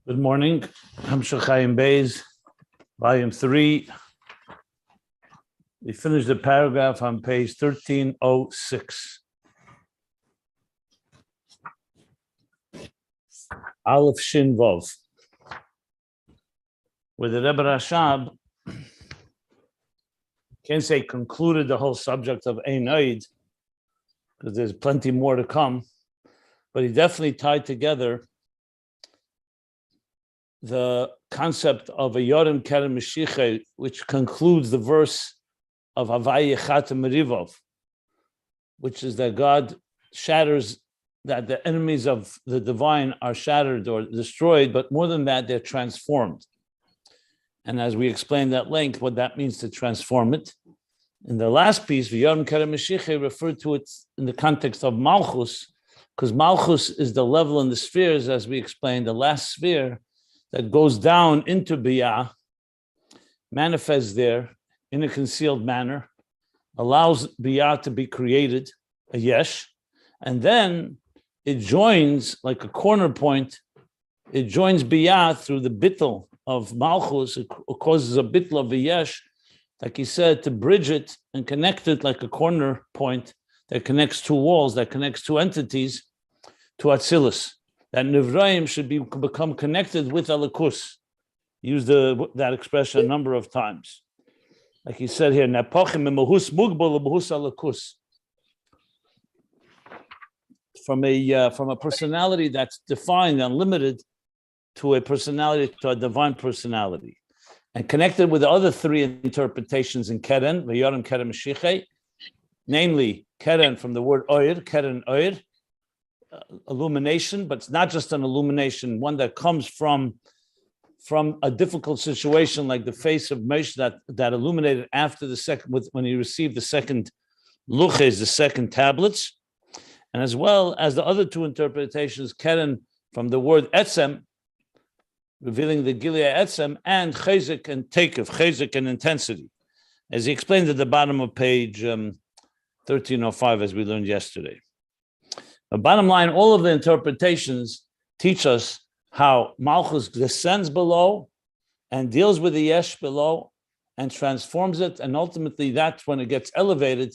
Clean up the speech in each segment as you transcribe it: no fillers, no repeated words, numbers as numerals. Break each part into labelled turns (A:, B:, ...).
A: Good morning. I'm Ayin Beis, volume 3. We finished the paragraph on page 1306. Aleph Shin Vov, where the Rebbe Rashab can't say concluded the whole subject of Ein Oid, because there's plenty more to come, but he definitely tied together the concept of a Yorim Kerem Mashiach, which concludes the verse of Havai Yechatem Merivov, which is that God shatters, that the enemies of the divine are shattered or destroyed, but more than that, they're transformed. And as we explained at length, what that means to transform it. In the last piece, Yorim Kerem Mashiach referred to it in the context of Malchus, because Malchus is the level in the spheres, as we explained, the last sphere that goes down into Biyah, manifests there in a concealed manner, allows Biyah to be created, a yesh, and then it joins, like a corner point, it joins Biyah through the bittel of Malchus. It causes a bittel of a yesh, like he said, to bridge it and connect it like a corner point that connects two walls, that connects two entities to Atzilus. That Nivraim should become connected with Alakus. Use that expression a number of times. Like he said here, Napochim Mahus Mugbal Mahus Alakus. From a personality that's defined and limited to a personality, to a divine personality. And connected with the other three interpretations in Keren, V'yorim Keren Mashiach, namely Keren from the word Oir, Keren Oir, illumination, but it's not just an illumination, one that comes from a difficult situation, like the face of Moshe that illuminated after the second, when he received the second luches, the second tablets, and as well as the other two interpretations, Keren from the word etzem, revealing the Gilead etzem, and chezek and takef, chezek and intensity, as he explained at the bottom of page 1305, as we learned yesterday. But bottom line, all of the interpretations teach us how Malchus descends below and deals with the Yesh below and transforms it, and ultimately that's when it gets elevated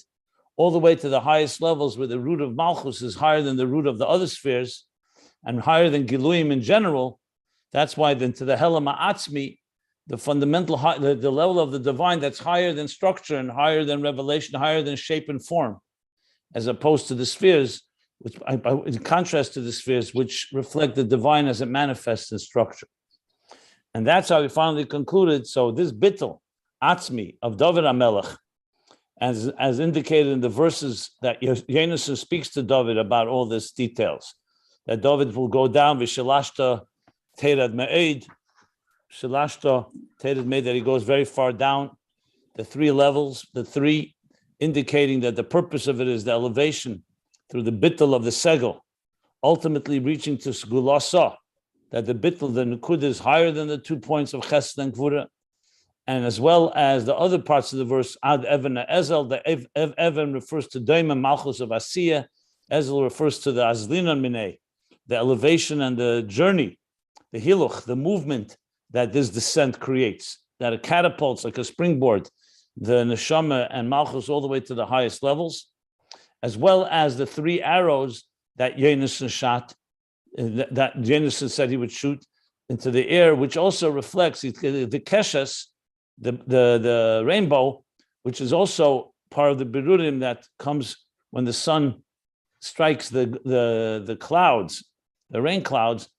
A: all the way to the highest levels, where the root of Malchus is higher than the root of the other spheres and higher than Giluim in general. That's why then to the Helam Ha'atzmi, the fundamental, the level of the divine that's higher than structure and higher than revelation, higher than shape and form, as opposed to the spheres, which, in contrast to the spheres, which reflect the divine as it manifests in structure. And that's how we finally concluded. So this bittul, atzmi, of David HaMelech, as indicated in the verses that Yoshor speaks to David about all these details, that David will go down, v'shelashta teirad me'ed, shelashta teirad me'ed, that he goes very far down, the three levels, the three, indicating that the purpose of it is the elevation through the bittul of the segel, ultimately reaching to Sgulasa, that the bittul, the nukud, is higher than the 2 points of Chesed and Gvura, and as well as the other parts of the verse, Ad Even Ezel, the Even refers to Daima Malchus of Asiya, Ezel refers to the Azlinan Minei, the elevation and the journey, the hiluch, the movement that this descent creates, that it catapults like a springboard, the neshama and Malchus all the way to the highest levels, as well as the three arrows that Yoshor shot, that Yoshor said he would shoot into the air, which also reflects the keshes, the rainbow, which is also part of the Birurim that comes when the sun strikes the clouds, the rain clouds.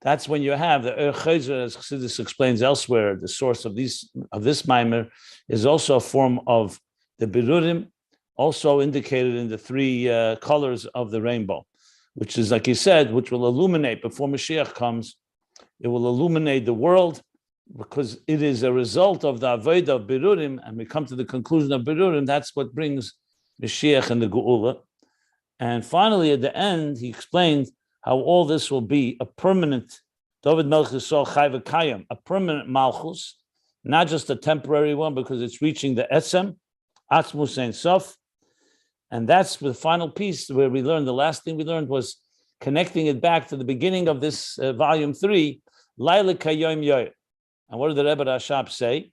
A: That's when you have the Chozer, as Chassidus explains elsewhere. The source of this maimer is also a form of the Birurim, also indicated in the three colors of the rainbow, which is, like he said, which will illuminate before Mashiach comes. It will illuminate the world, because it is a result of the Avodah of Birurim, and we come to the conclusion of Birurim. That's what brings Mashiach and the Geula. And finally, at the end, he explained how all this will be a permanent, David Melech Yisrael Chai V'Kayim, a permanent Malchus, not just a temporary one, because it's reaching the Etzem, Atzmus Ein Sof. And that's the final piece where we learned, the last thing we learned was connecting it back to the beginning of this volume 3, Laila kayom yoyer. And what did the Rebbe Rashab say?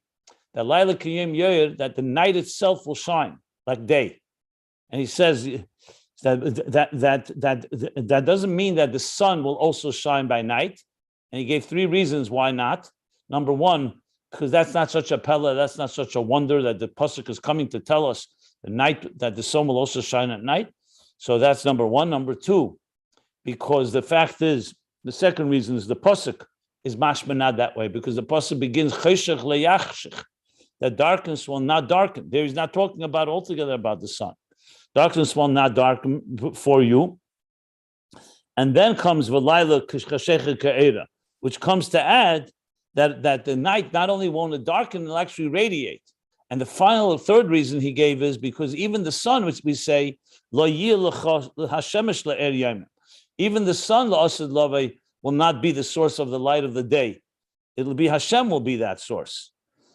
A: That Laila kayom yoyer, that the night itself will shine like day. And he says that doesn't mean that the sun will also shine by night. And he gave three reasons why not. Number one, because that's not such a pella, that's not such a wonder that the pasuk is coming to tell us the night that the sun will also shine at night. So that's number one. Number two, because the fact is, the second reason is the pasuk is mashma not that way, because the pasuk begins cheshach leyachshich, that darkness will not darken. There he's not talking about altogether about the sun. Darkness will not darken for you. And then comes v'layla k'shchashecha ka'era, which comes to add that the night not only won't darken, it'll actually radiate. And the final third reason he gave is because even the sun, which we say, lo hashemesh le'er yomim, even the sun, la'asad lavei, will not be the source of the light of the day. It'll be Hashem will be that source.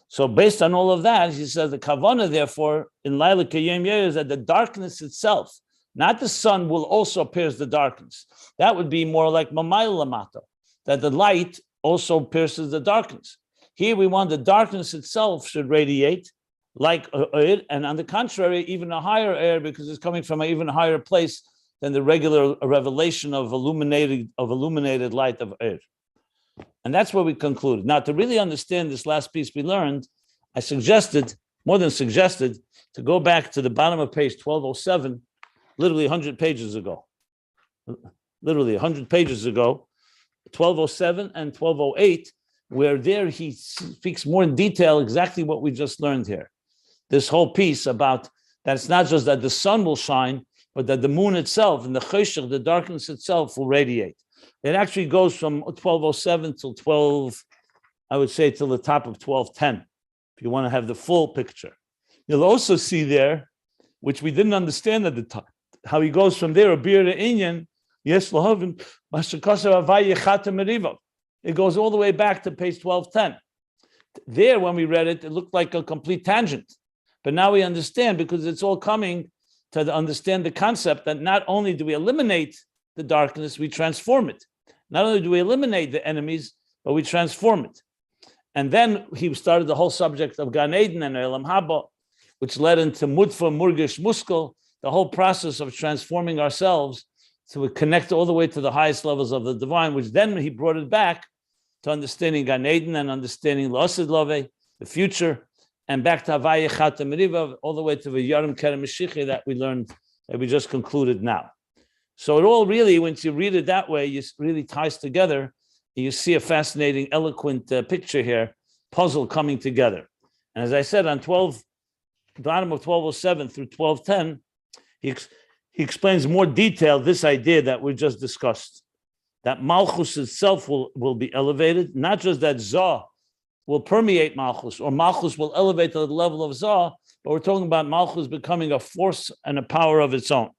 A: So based on all of that, he says the kavanah, therefore, in Laila Kayem Yer is that the darkness itself, not the sun, will also pierce the darkness. That would be more like Mamayil Lamata, that the light also pierces the darkness. Here we want the darkness itself should radiate like air, and on the contrary, even a higher air, because it's coming from an even higher place than the regular revelation of illuminated light of air. And that's where we concluded. Now, to really understand this last piece we learned, I suggested, more than suggested, to go back to the bottom of page 1207, literally 100 pages ago. Literally 100 pages ago, 1207 and 1208, where there he speaks more in detail exactly what we just learned here. This whole piece about that it's not just that the sun will shine, but that the moon itself and the cheshach, the darkness itself, will radiate. It actually goes from 1207 till 12, I would say, till the top of 1210, if you want to have the full picture. You'll also see there, which we didn't understand at the time, how he goes from there, Birur Inyan, yes, Lahavim, Mashakasav Avay Yechatem Merivav. It goes all the way back to page 1210. There, when we read it, it looked like a complete tangent. But now we understand, because it's all coming to understand the concept that not only do we eliminate the darkness, we transform it. Not only do we eliminate the enemies, but we transform it. And then he started the whole subject of Gan Eden and Olam Haba, which led into Mudfa Murgish Muskel, the whole process of transforming ourselves to connect all the way to the highest levels of the divine, which then he brought it back to understanding Gan Eden and understanding L'Asid Love, the future, and back to Havaya Chata Merivav, all the way to the Yarim Kerem Mashiach that we learned, that we just concluded now. So it all really, once you read it that way, it really ties together. You see a fascinating, eloquent picture here, puzzle coming together. And as I said, on bottom of 1207 through 1210, he explains more detail this idea that we just discussed, that Malchus itself will be elevated, not just that Zah will permeate Malchus, or Malchus will elevate to the level of Zah, but we're talking about Malchus becoming a force and a power of its own.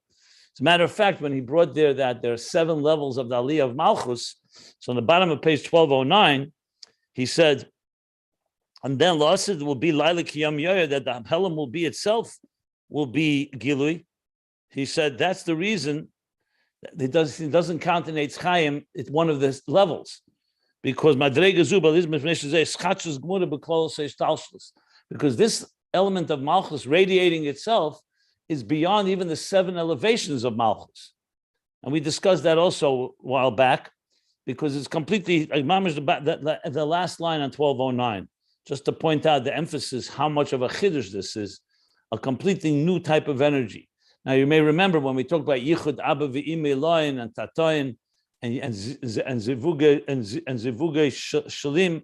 A: As a matter of fact, when he brought there that there are 7 levels of the Aliyah of Malchus, so on the bottom of page 1209, he said, and then Lasid will be Laila Kiyam Yoyer, that the Helam will be itself, will be Gilui. He said that's the reason that it doesn't count in Eitz Chaim, it's one of the levels. Because because this element of Malchus radiating itself is beyond even the 7 elevations of Malchus. And we discussed that also a while back, because it's completely, the last line on 1209, just to point out the emphasis, how much of a chiddush this is, a completely new type of energy. Now you may remember when we talked about Yichud Abba V'Imei Loin and Tatoin and Zivuge Shalim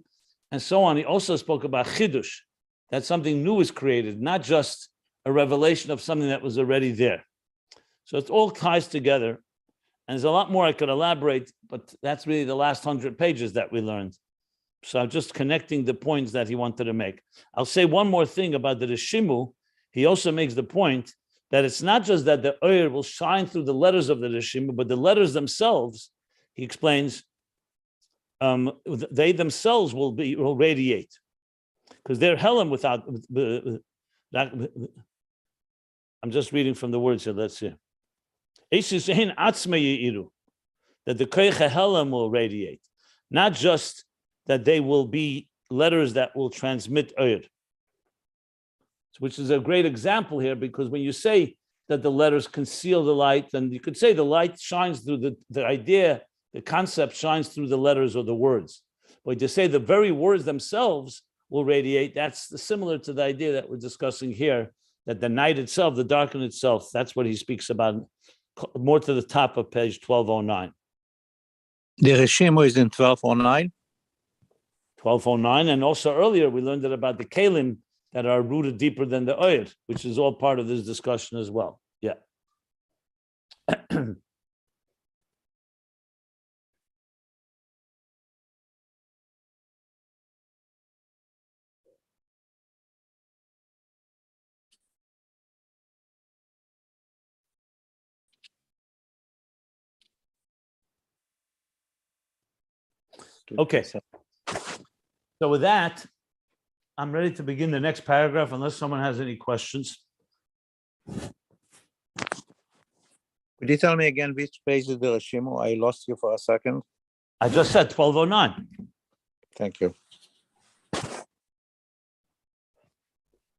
A: and so on, he also spoke about chiddush, that something new is created, not just a revelation of something that was already there. So it all ties together. And there's a lot more I could elaborate, but that's really the last 100 pages that we learned. So I'm just connecting the points that he wanted to make. I'll say one more thing about the Rishimu. He also makes the point that it's not just that the oil will shine through the letters of the Rishimu, but the letters themselves, he explains, they themselves will radiate. Because they're Helam without... I'm just reading from the words here. Let's see. That the Koich Helam will radiate, not just that they will be letters that will transmit Ur, which is a great example here, because when you say that the letters conceal the light, then you could say the light shines through the idea, the concept shines through the letters or the words. But to say the very words themselves will radiate, that's similar to the idea that we're discussing here, that the night itself, the darkness itself, that's what he speaks about more to the top of page 1209.
B: The Reshimo is in 1209?
A: 1209, and also earlier we learned about the Kalim that are rooted deeper than the Oyer, which is all part of this discussion as well. Yeah. Okay. So with that, I'm ready to begin the next paragraph, unless someone has any questions.
B: Could you tell me again which page is the Reshimo? I lost you for a second.
A: I just said 1209.
B: Thank you.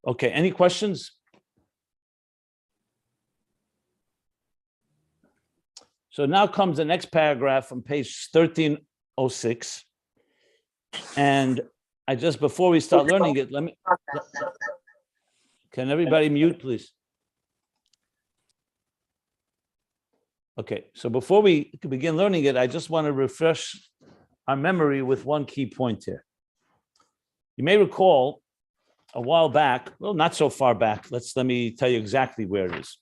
A: Okay, any questions? So now comes the next paragraph on page 1306. And I just, before we start learning it, can everybody mute, please? Okay, so before we begin learning it, I just want to refresh our memory with one key point here. You may recall a while back, well, not so far back, let me tell you exactly where it is.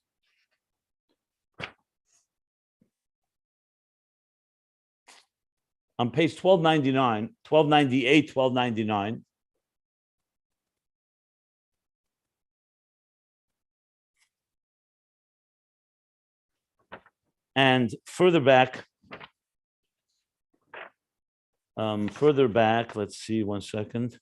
A: On page 1299, 1298, 1299, and further back, let's see, one second.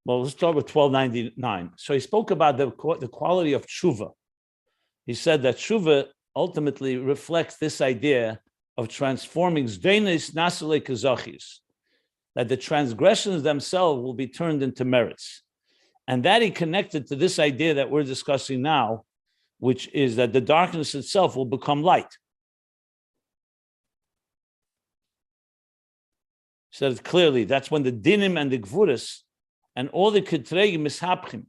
A: Well, let's start with 1299. So he spoke about the quality of tshuva. He said that tshuva ultimately reflects this idea of transforming zdeinis nasale kazachis, that the transgressions themselves will be turned into merits. And that he connected to this idea that we're discussing now, which is that the darkness itself will become light. He said it clearly, that's when the dinim and the gevuros and all the kitreim mishapchim.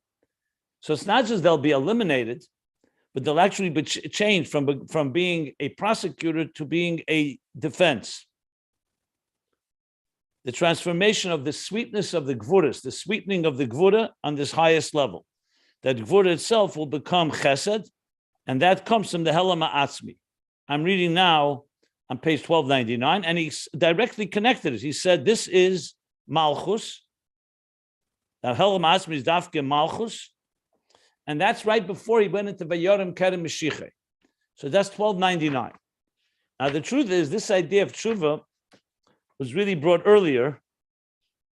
A: So it's not just they'll be eliminated, but they'll actually be changed from being a prosecutor to being a defense. The transformation of the sweetness of the gevuros, the sweetening of the gevura on this highest level. That gevura itself will become chesed, and that comes from the helam ha'atzmi. I'm reading now on page 1299, and he directly connected it. He said, this is malchus. Now, helam ha'atzmi is dafke malchus, and that's right before he went into Vayorim Kerem Mashiach. So that's 1299. Now, the truth is, this idea of tshuva was really brought earlier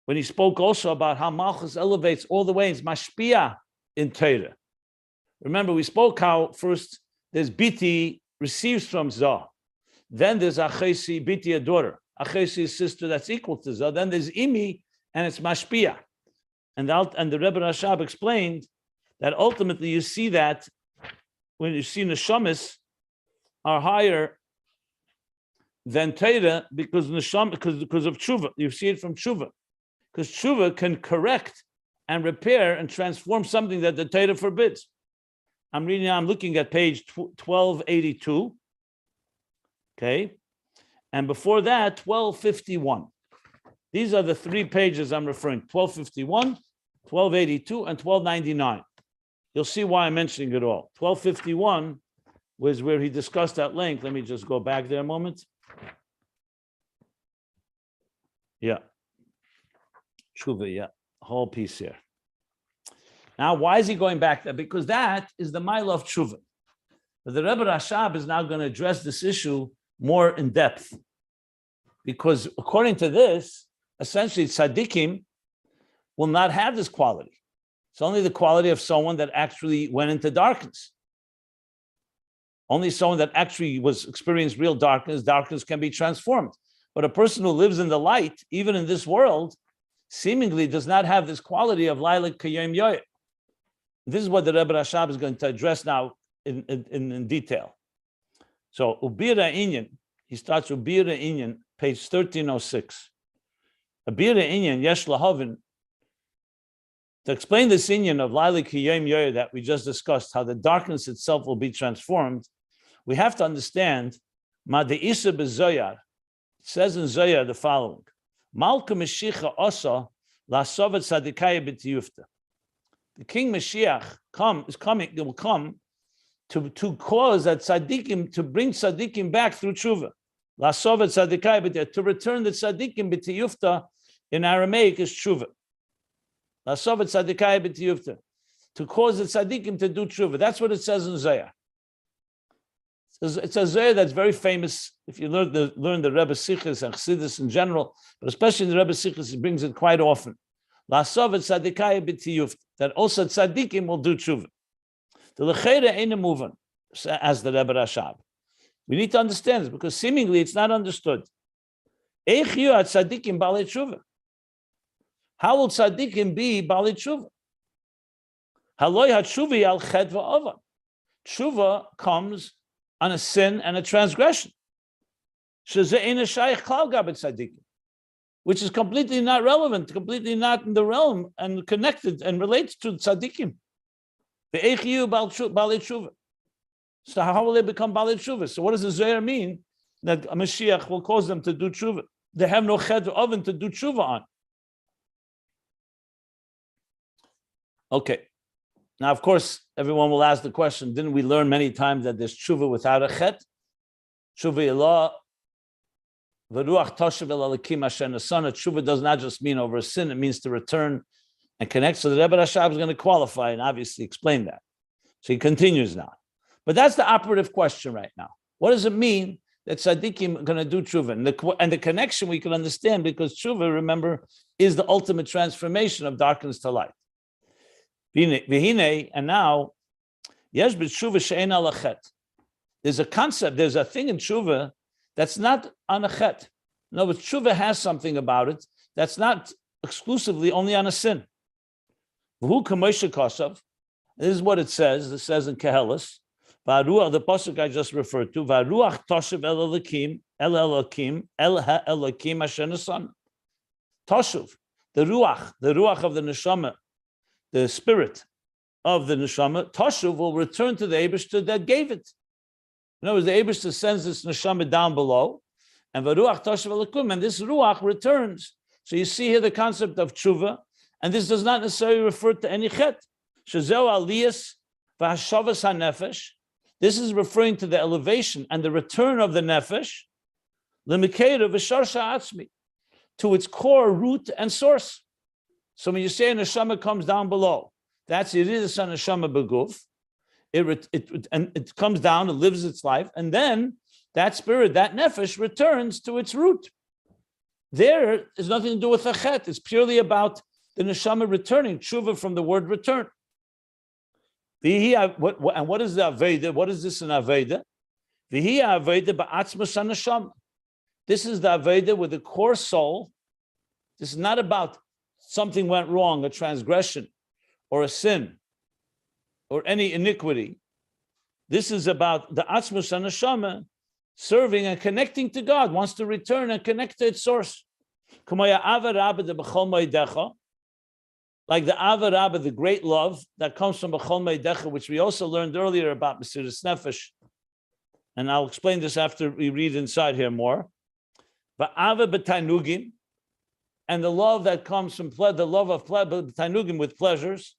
A: when he spoke also about how Malchus elevates all the way. It's mashpia in Torah. Remember, we spoke how first there's Biti receives from Zah. Then there's Achesi, Biti, a daughter. Achesi, a sister that's equal to Zah. Then there's Imi, and it's mashpia. And the Rebbe Rashab explained that ultimately you see that when you see neshamis are higher than Torah because of tshuva. You see it from tshuva. Because tshuva can correct and repair and transform something that the Torah forbids. I'm looking at page 1282. Okay. And before that, 1251. These are the three pages I'm referring to, 1251, 1282, and 1299. You'll see why I'm mentioning it all. 1251 was where he discussed at length. Let me just go back there a moment. Yeah. Tshuva, yeah. Whole piece here. Now, why is he going back there? Because that is the mile of tshuva. But the Rebbe Rashab is now going to address this issue more in depth. Because according to this, essentially tzaddikim will not have this quality. It's only the quality of someone that actually went into darkness. Only someone that actually experienced real darkness can be transformed. But a person who lives in the light, even in this world, seemingly does not have this quality of Laila Kayem Yoyeh. This is what the Rebbe Rashab is going to address now in detail. So, Ubira Inyan, he starts Ubira Inyan, page 1306. Ubira Inyan, Yesh Lahavin, to explain this Inyan of Laila Kayem Yoyeh that we just discussed, how the darkness itself will be transformed, we have to understand, Ma De'isa B'Zoyar, it says in Zoyar the following, Malka Mashiach Asa Lasovet Tzadikaya B'Tiyufta. The King Mashiach will come to cause that tzaddikim, to bring tzaddikim back through tshuva. Lasovet Tzadikaya B'Tiyufta, to return the tzaddikim B'Tiyufta in Aramaic is tshuva. Lasovet Tzadikaya B'Tiyufta, to cause the tzaddikim to do tshuva. That's what it says in Zoyar. It's a Zohar that's very famous. If you learn the Rebbe Sichos and Chassidus in general, but especially in the Rebbe Sichos, he brings it quite often. Lasovet tzadikaya b'tiyufta, that also tzaddikim will do tshuva. The lecheira ain't a moving, as the Rebbe Rashab. We need to understand this because seemingly it's not understood. Eich yu tzaddikim baalei teshuva. How will tzaddikim be baalei teshuva? Haloi hatshuvi al chet va'avan. Teshuva comes on a sin and a transgression, which is completely not relevant, completely not in the realm and connected and relates to tzaddikim. So how will they become Baalei Teshuva? So what does the Zohar mean that a Mashiach will cause them to do tshuva? They have no ched oven to do tshuva on. Okay. Now, of course, everyone will ask the question, didn't we learn many times that there's tshuva without a chet? Tshuva ilah, v'ruach toshev el alakim asher nasana. Tshuva does not just mean over a sin, it means to return and connect. So the Rebbe Rashab is going to qualify and obviously explain that. So he continues now. But that's the operative question right now. What does it mean that tzaddikim are going to do tshuva? And the connection we can understand because tshuva, remember, is the ultimate transformation of darkness to light. And now, there's a concept, there's a thing in tshuva that's not on a chet. In other words, tshuva has something about it that's not exclusively only on a sin. This is what it says. It says in Kehelis, the pasuk I just referred to, Varuach toshev el elakim asher nasan. Toshuv, the ruach of the neshama, the spirit of the neshama, Tashuv will return to the Eibishter that gave it. In other words, the Eibishter sends this neshama down below, and Varuach Tashuv Elakum, and this ruach returns. So you see here the concept of tshuva, and this does not necessarily refer to any chet. Shezeu aliyas v'hashavas hanefesh. This is referring to the elevation and the return of the nefesh, l'mikeira v'sharsha atzmi, to its core root and source. So when you say a neshama comes down below, that's it is a neshama beguf. It comes down, it lives its life, and then that spirit, that nefesh, returns to its root. There is nothing to do with a chet. It's purely about the neshama returning, tshuva from the word return. And what is the aveda? What is this in aveda? This is the aveda with the core soul. This is not about something went wrong, a transgression, or a sin, or any iniquity. This is about the Atzmus HaNeshama serving and connecting to God, wants to return and connect to its source. Like the Ava Rabba, the great love that comes from B'chol Meidecha, which we also learned earlier about Mesiras Nefesh. And I'll explain this after we read inside here more. Va'ava b'tainugim, and the love that comes from the love of Tainugim with pleasures,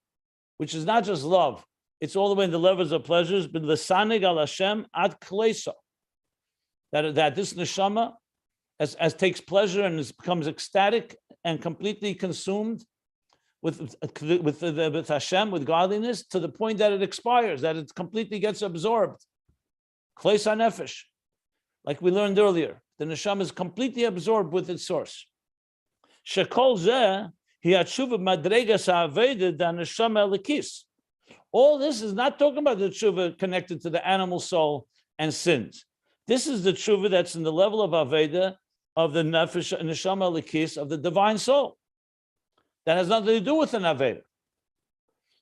A: which is not just love, it's all the way in the levels of pleasures, but l'sanig al Hashem ad kleso, that this neshama as takes pleasure and becomes ecstatic and completely consumed with Hashem, with godliness, to the point that it expires, that it completely gets absorbed. Kleis hanefesh, like we learned earlier, The neshama is completely absorbed with its source. Shekol zeh hi teshuva madregas ha'aveda da neshama elikis. All this is not talking about the teshuva connected to the animal soul and sins. This is the teshuva that's in the level of aveda of the nefesh neshama elikis of the divine soul. That has nothing to do with an aveda.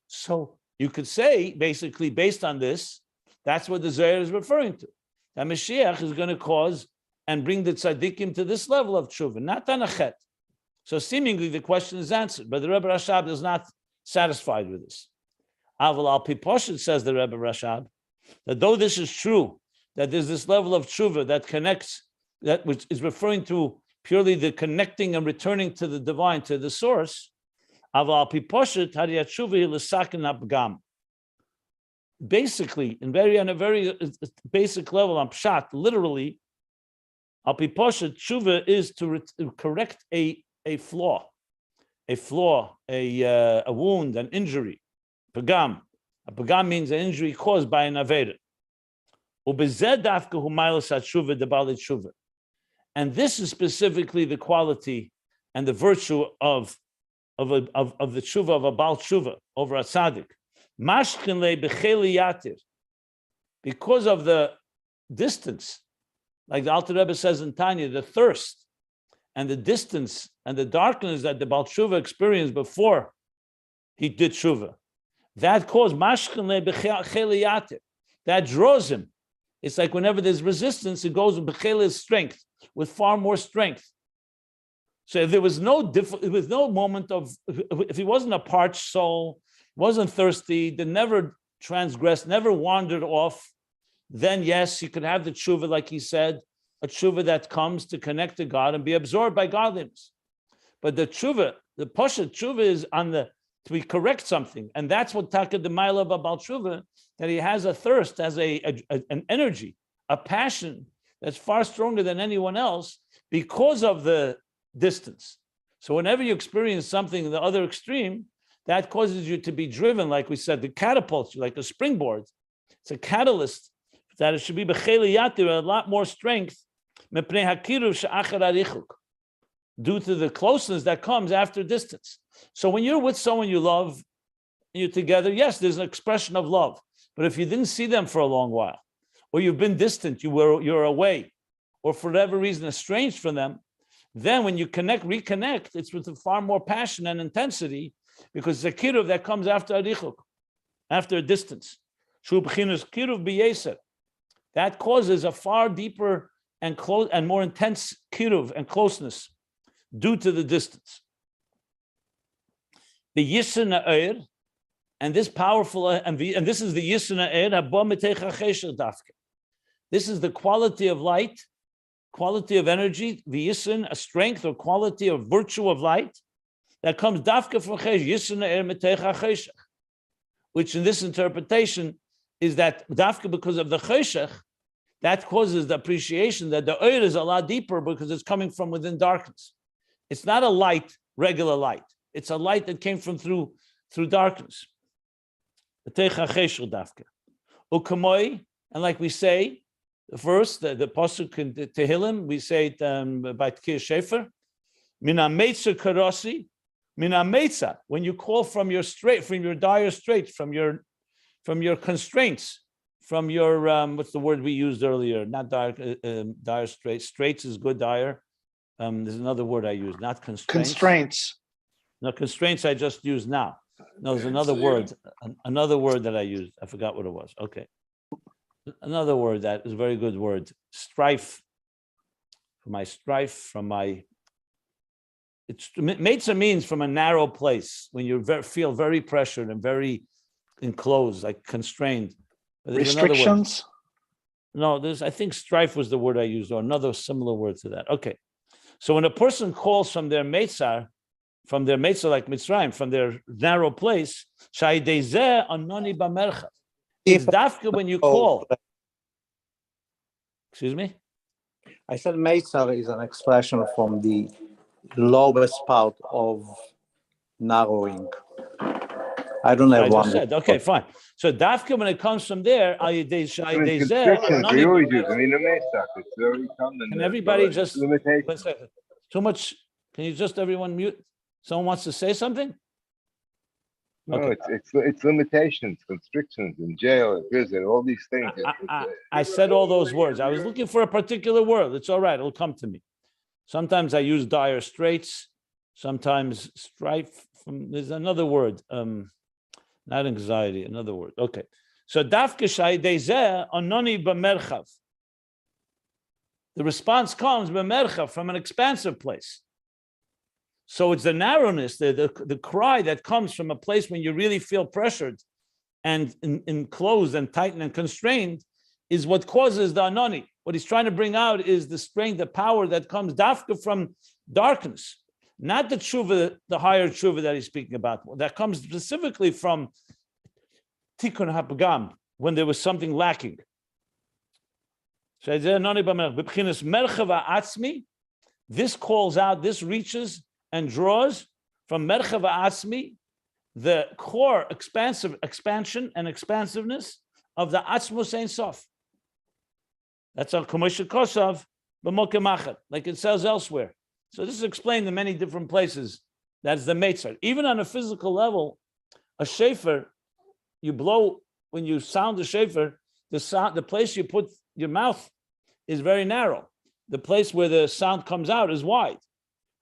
A: So you could say, basically, based on this, that's what the Zohar is referring to. That Mashiach is going to cause and bring the tzaddikim to this level of tshuva, not on a chet. So seemingly the question is answered, but the Rebbe Rashab is not satisfied with this. Aval al pi poshet, says the Rebbe Rashab, that though this is true, that there's this level of tshuva that connects, that which is referring to purely the connecting and returning to the divine, to the source. Aval al pi poshet hariyat tshuva hi l'saken ha'pgam. Basically, on a very basic level, on pshat, literally, al pi poshet tshuva is to correct a flaw, a wound, an injury. Pagam. A pagam means an injury caused by an aveda. And this is specifically the quality and the virtue of the tshuva of a Baal Tshuva over a tzaddik. Because of the distance, like the Alter Rebbe says in Tanya, the thirst and the distance and the darkness that the Baal Tshuva experienced before he did tshuva, that caused that draws him. It's like whenever there's resistance, it goes with bechela's strength, with far more strength. So if there was no moment of, if he wasn't a parched soul, wasn't thirsty, that never transgressed, never wandered off, then yes, he could have the tshuva, like he said, a tshuva that comes to connect to God and be absorbed by godliness. But the tshuva, the pasha tshuva is on the, to correct something. And that's what taka the mila of Baal Tshuva, that he has a thirst, has an energy, a passion that's far stronger than anyone else because of the distance. So whenever you experience something in the other extreme, that causes you to be driven, like we said, the catapults you, like a springboard. It's a catalyst that it should be b'cheli a lot more strength due to the closeness that comes after distance. So when you're with someone you love, you're together, yes, there's an expression of love. But if you didn't see them for a long while, or you've been distant, you're away, or for whatever reason estranged from them, then when you reconnect, it's with far more passion and intensity, because it's a kiruv that comes after arichuk, after a distance. That causes a far deeper and more intense kiruv and closeness due to the distance. The Yisr Na'ir, and this powerful, and this is the Yisr Na'ir, this is the quality of light, quality of energy, the Yisr, a strength or quality or virtue of light that comes dafka from Chesh, Yisr Na'ir Metecha Cheshach, which in this interpretation is that dafka because of the Cheshach, that causes the appreciation that the oil is a lot deeper because it's coming from within darkness. It's not a light, regular light. It's a light that came from through darkness. And like we say, the verse, the pasuk in Tehillim, we say it by Tkir Shefer, Mina Meitza Karosi, Mina Meitza, when you call from your dire straits, from your constraints, from your what's the word we used earlier? Not dire straits. Straits is good. Dire. There's another word I use. Not constraints.
C: Constraints.
A: No, constraints I just used now. No, there's another word. Another word that I used. I forgot what it was. Okay. Another word that is a very good word. Strife. Meitza means from a narrow place, when you feel very pressured and very enclosed, like constrained.
C: Restrictions?
A: No, I think strife was the word I used, or another similar word to that. Okay. So when a person calls from their meitzar like Mitzrayim, from their narrow place, it's dafka when you call. Excuse me?
B: I said meitzar is an expression from the lowest part of narrowing. I don't have
A: I
B: one.
A: just said, okay, fine. So dafka, when it comes from there,
D: Even constrictions, we always use them in a Mesach. It's very common.
A: Can everybody just,
D: limitation.
A: 1 second. Too much, can you just everyone mute? Someone wants to say something?
D: No,
A: Okay.
D: it's limitations, constrictions in jail, in prison, all these things.
A: I said all those words. I was looking for a particular word. It's all right. It'll come to me. Sometimes I use dire straits. Sometimes strife. There's another word. Not anxiety. Another word. Okay. So dafke shay dezeh anoni b'merchav. The response comes b'merchav, from an expansive place. So it's the narrowness, the cry that comes from a place when you really feel pressured and enclosed and tightened and constrained is what causes the anoni. What he's trying to bring out is the strength, the power that comes dafka from darkness, not the tshuva, the higher tshuva that he's speaking about. That comes specifically from tikkun hapagam, when there was something lacking. This calls out, this reaches and draws from merchava atzmi, the core expansion and expansiveness of the atzmus ein sof. That's our commercial kosav b'mokemachet, like it says elsewhere. So this is explained in many different places. That's the meitzar. Even on a physical level, a shofar, you blow, when you sound the shofar, the place you put your mouth is very narrow. The place where the sound comes out is wide,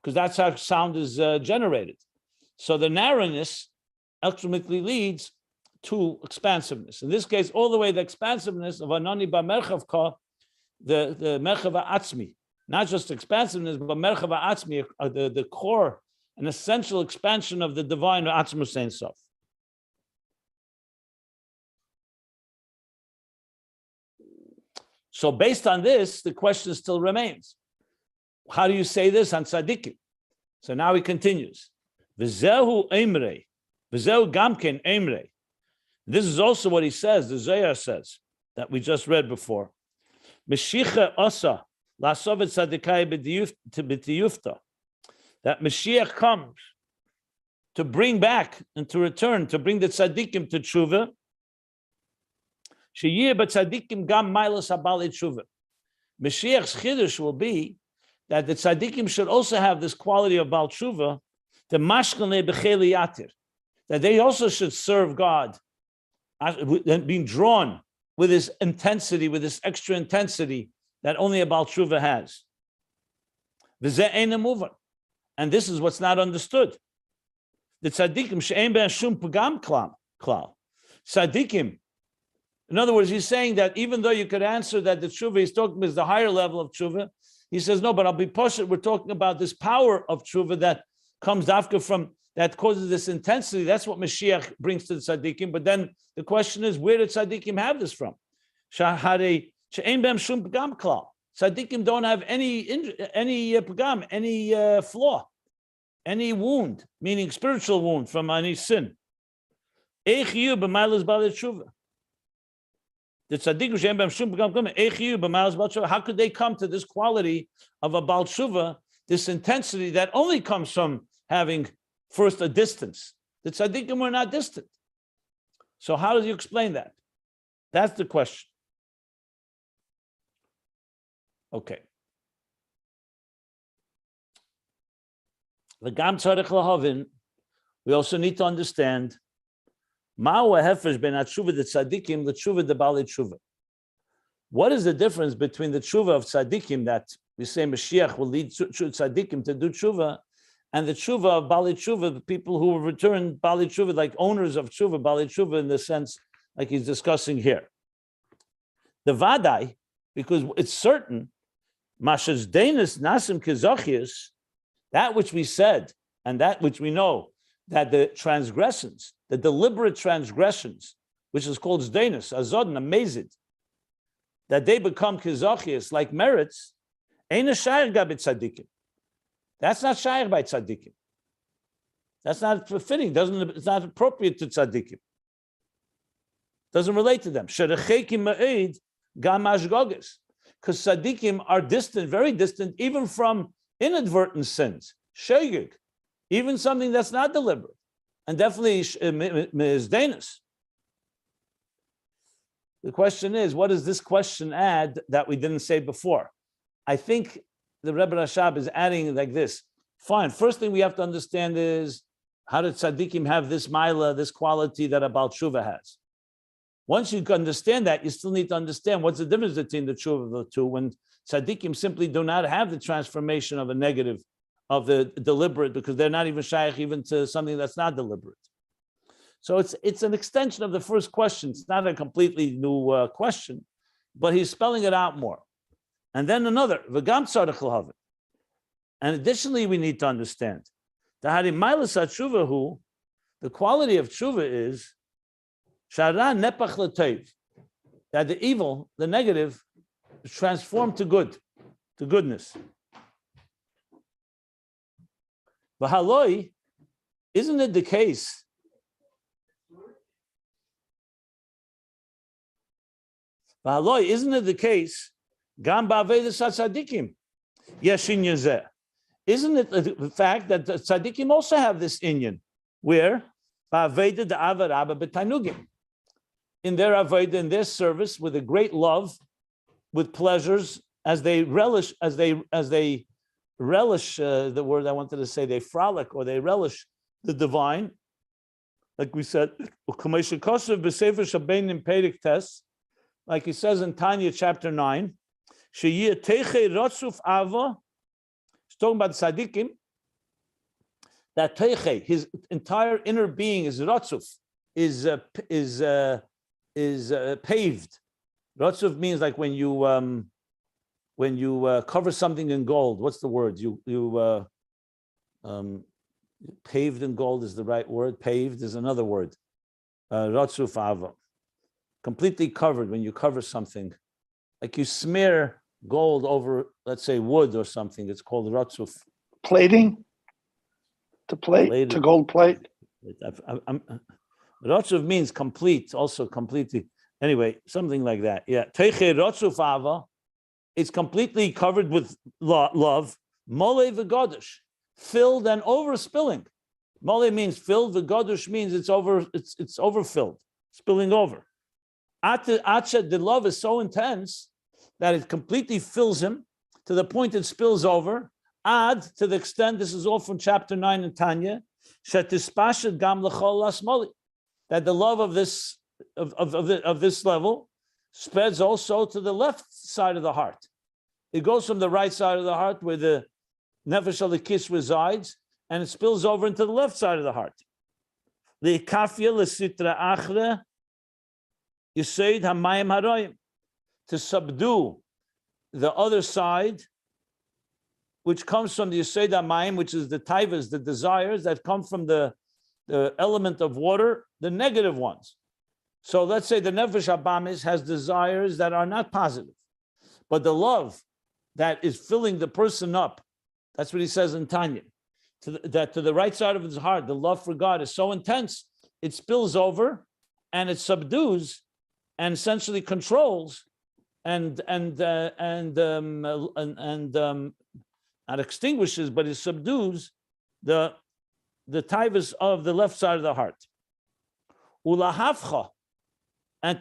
A: because that's how sound is generated. So the narrowness ultimately leads to expansiveness. In this case, all the way the expansiveness of anani b'merchav ka, the merchava atzmi, not just expansiveness, but merchava atzmi, the core and essential expansion of the divine atzmus ein sof. So based on this, the question still remains. How do you say this on tzaddikim? So now he continues. V'zehu emrei, v'zehu gamken emrei. This is also what he says, the Zohar says, that we just read before. Mashiach asa lasovet tzaddikai b'tiyufta. That Mashiach comes to bring back and to return, to bring the tzaddikim to tshuva. Sheyeh b'tzaddikim gam mailas Baalei Teshuva. Mashiach's chiddush will be that the tzaddikim should also have this quality of Baalei Teshuva, the mashkane b'cheli yatir, that they also should serve God, being drawn with this intensity, with this extra intensity that only a Baalei Teshuva has. V'zeh eina muvan, and this is what's not understood. The tzaddikim she'ein ben shum pagam klal. Tzaddikim. In other words, he's saying that even though you could answer that the tshuva he's talking about is the higher level of tshuva, he says, no, but I'll be poshet. We're talking about this power of tshuva that comes after from, that causes this intensity. That's what Mashiach brings to the tzaddikim. But then the question is, where did tzaddikim have this from? Tzaddikim don't have any pagam, any flaw, any wound, meaning spiritual wound from any sin. The tzaddikim, how could they come to this quality of a Baalei Teshuva, this intensity that only comes from having first a distance? The tzaddikim were not distant. So how do you explain that? That's the question. Okay. We also need to understand what is the difference between the tshuva of tzaddikim that we say Mashiach will lead tzaddikim to do tshuva, and the tshuva of Baalei Teshuva, the people who will return Baalei Teshuva, like owners of tshuva, Baalei Teshuva in the sense like he's discussing here. The vadai, because it's certain, mashas denis nasim kezochius, that which we said and that which we know, that the transgressions, the deliberate transgressions, which is called zdenis, azodin, amazed, that they become kezochius, like merits, ain't a shayr gabit tzaddikim. That's not shayr by tzaddikim. That's not fitting. It's not appropriate to tzaddikim. Doesn't relate to them. Sherechekim ma'id gam ashgogis, because tzaddikim are distant, very distant, even from inadvertent sins. Shegig, even something that's not deliberate. and definitely mizdenus. The question is, what does this question add that we didn't say before? I think the Rebbe Rashab is adding like this. Fine. First thing we have to understand is, how did tzaddikim have this maila, this quality that a Baal Teshuva has? Once you understand that, you still need to understand what's the difference between the Teshuva of the two, when tzaddikim simply do not have the transformation of a negative, of the deliberate, because they're not even shaykh even to something that's not deliberate. So it's an extension of the first question. It's not a completely new question, but he's spelling it out more. And then another, v'gam tzarich l'havin. And additionally, we need to understand that the quality of tshuva is that the evil, the negative, is transformed to good, to goodness. V'haloi, isn't it the case? V'haloi, isn't it the case? Gam ba'avei tzaddikim, yeshin yazeh. Isn't it the fact that the tzaddikim also have this inyan, where ba'avei the avad abba b'tanugim, in their avodah, in their service, with a great love, with pleasures, as they relish, the word I wanted to say, they frolic or they relish the divine. Like we said, like he says in Tanya chapter 9, he's talking about tzaddikim, that teiche, his entire inner being is ratzuf, is paved. Ratzuf means like when you cover something in gold. What's the word? Paved in gold is the right word. Paved is another word. Ratzuf ava. Completely covered. When you cover something, like you smear gold over, let's say, wood or something. It's called ratzuf.
C: Plating. To plate. Plated. To gold plate.
A: Ratzuf means complete, also completely. Anyway, something like that. Yeah. Teiche ratzuf ava. It's completely covered with love. Mole v'godush, filled and overspilling. Mole means filled. V'godush means it's overfilled, spilling over. Acha, the love is so intense that it completely fills him to the point it spills over. Ad, to the extent, this is all from chapter 9 in Tanya, shetispashet gam l'chol lasmoli, that the love of this level spreads also to the left side of the heart. It goes from the right side of the heart where the nefesh halikis resides, and it spills over into the left side of the heart. The kafia l'sitra achre yisoid hamayim haroyim, to subdue the other side, which comes from the yisoid hamayim, which is the taivas, the desires that come from the element of water, the negative ones. So let's say the nefesh habamis has desires that are not positive, but the love that is filling the person up, that's what he says in Tanya, to the right side of his heart, the love for God is so intense, it spills over and it subdues and essentially controls and not extinguishes, but it subdues the taivas of the left side of the heart. Ulahavcha, and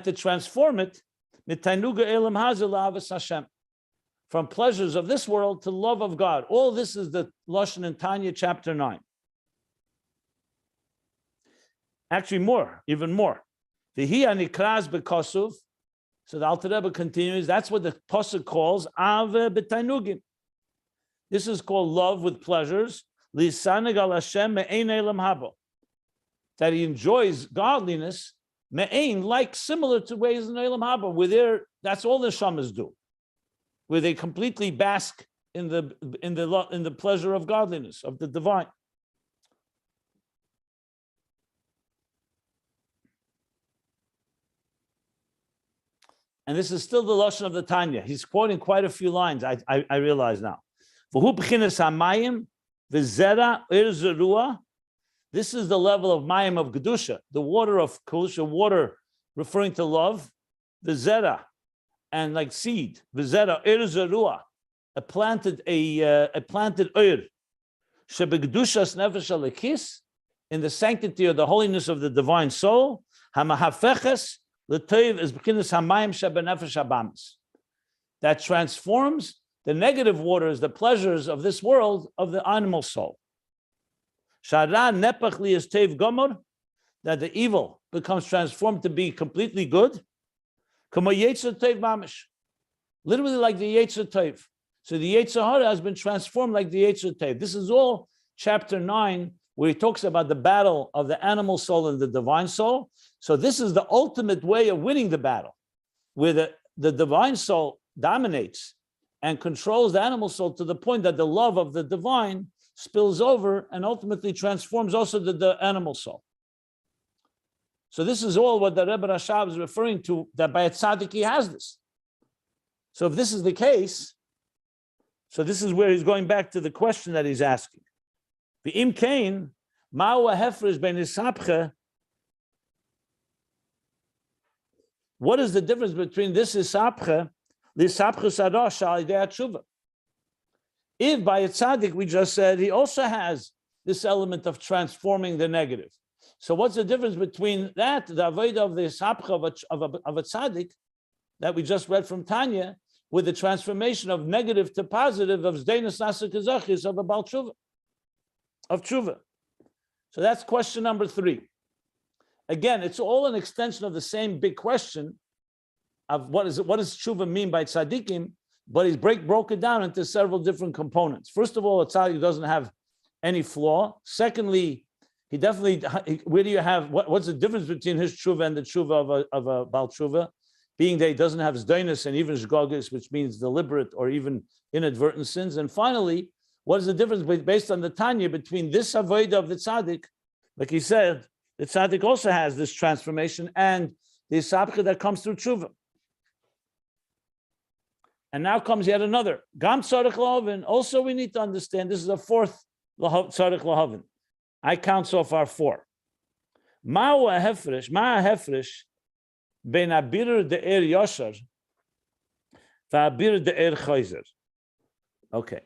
A: to transform it from pleasures of this world to love of God. All this is the Lashon in Tanya chapter 9. Actually more, even more. V'hi anikraz b'kosuv. So the Alter Rebbe continues, that's what the Pasuk calls ave b'tainugim. This is called love with pleasures. Lisaneg al Hashem me'ein elam habo. That he enjoys godliness, me'ein, like similar to ways in Elam Haba, where that's all the shamas do, where they completely bask in the pleasure of godliness, of the divine. And this is still the lashon of the Tanya. He's quoting quite a few lines. I realize now. V'hu b'chinas hamayim v'zera irzerua. This is the level of mayim of Kedusha, the water of Kedusha, water referring to love, the zera, and like seed, the zera, ir zerua, a planted oir, Shebegdushas nefesh alekis, in the sanctity of the holiness of the divine soul, hamahafeches l'toiv is b'chinas hamayim shebenefesh habamis, that transforms the negative waters, the pleasures of this world, of the animal soul. Shara nepach li is tev gomor, that the evil becomes transformed to be completely good. Kama yetzer tev mamish, literally like the yetzer tev. So the yetzer hara has been transformed like the yetzer tev. This is all chapter 9, where he talks about the battle of the animal soul and the divine soul. So this is the ultimate way of winning the battle, where the divine soul dominates and controls the animal soul to the point that the love of the divine spills over and ultimately transforms also the animal soul. So this is all what the Rebbe Rashab is referring to, that by a tzaddik he has this. So if this is the case, so this is where he's going back to the question that he's asking. V'im kain, ma'u ha'hefresh ben isapche. What is the difference between this isapche, l'isapche sadosh al idei Teshuva? If by a tzaddik, we just said, he also has this element of transforming the negative. So what's the difference between that, the avodah of the isapche of a tzaddik, that we just read from Tanya, with the transformation of negative to positive of zdeinus nasa kazachis of a Baalei Teshuva, of Teshuva? So that's question number 3. Again, it's all an extension of the same big question of what does Teshuva mean by tzaddikim, but he's broke it down into several different components. First of all, a tzaddik doesn't have any flaw. Secondly, he definitely, where do you have, what's the difference between his Teshuva and the Teshuva of a Baalei Teshuva? Being that he doesn't have zdeinus and even shgogis, which means deliberate or even inadvertent sins. And finally, what is the difference based on the Tanya between this avodah of the tzaddik, like he said, the tzaddik also has this transformation, and the isapche that comes through tshuva. And now comes yet another. Gam tzarich lahavin. Also, we need to understand this is a 4th tzarich lahavin. I count so far 4. Ma'u ha'hefresh ben Birur de'er Yoshor va'Birur de'er Chozer. Okay.